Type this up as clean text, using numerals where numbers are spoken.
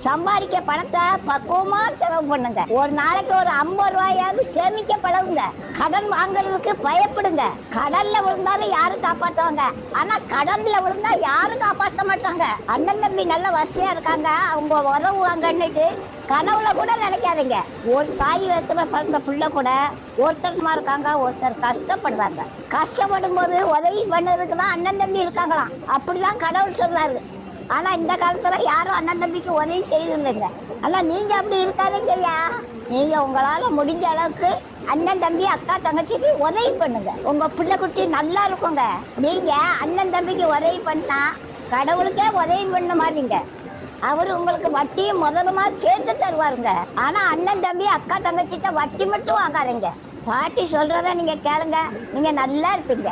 சம்பாதிக்க பணத்தை பக்குவமா செலவு பண்ணுங்க. ஒரு நாளைக்கு ஒரு 50 ரூபாயாவது சேமிக்க பழகுங்க. கடன் வாங்குறதுக்கு பயப்படுங்க. கடல்ல விழுந்தாலும் யாரும் காப்பாற்றுவாங்க, ஆனா கடன்ல விழுந்தா யாரும் காப்பாற்ற மாட்டாங்க. அண்ணன் தம்பி நல்ல வசதியா இருக்காங்க, அவங்க உதவுவாங்கன்னுட்டு கனவுல கூட நினைக்காதீங்க. ஒரு தாய் வயிற்றுல பிறந்த பிள்ளை கூட ஒருத்தருமா இருக்காங்க, ஒருத்தர் கஷ்டப்படுவாங்க. கஷ்டப்படும் போது உதவி பண்ணதுக்கு தான் அண்ணன் தம்பி இருக்காங்களாம், அப்படிதான் கடவுள் சொல்றாரு. ஆனா இந்த காலத்துல யாரும் அண்ணன் தம்பிக்கு உதவி செய்யறதில்லைங்க. ஆனா நீங்க அப்படி இருக்காதீங்கய்யா. நீங்க உங்களால முடிஞ்ச அளவுக்கு அண்ணன் தம்பி அக்கா தங்கச்சிக்கு உதவி பண்ணுங்க. உங்க பிள்ளை குட்டி நல்லா இருக்குங்க. நீங்க அண்ணன் தம்பிக்கு உதவி பண்ணா கடவுளுக்கே உதவி பண்ண மாட்டீங்க. அவரு உங்களுக்கு வட்டியும் முதலுமா சேர்த்து தருவாருங்க. ஆனா அண்ணன் தம்பி அக்கா தங்கச்சிட்ட வட்டி மட்டும் வாங்காதீங்க. பாட்டி சொல்றத நீங்க கேளுங்க, நீங்க நல்லா இருப்பீங்க.